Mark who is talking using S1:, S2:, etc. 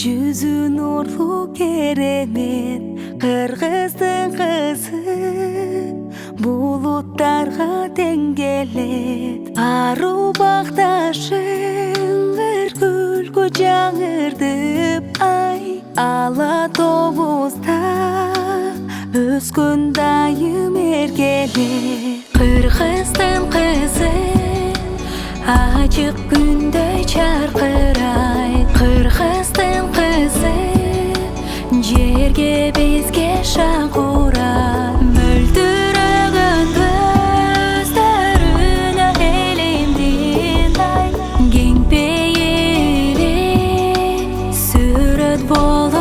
S1: Жүзү нурлуу керемет кыргыздын кызы, булуттарга тең келет аруу бакташың. Ыр күлкү жаңырдып ай ала тобузда өскөн дайым эргелет. Кыргыздын кызы ачык күндөй чаркырайт. Кыргыздын кызы жерге бизге шакурат. Мөлдүрөгөн көздөрүнө элимдин ай кең пейили сүрөт болот.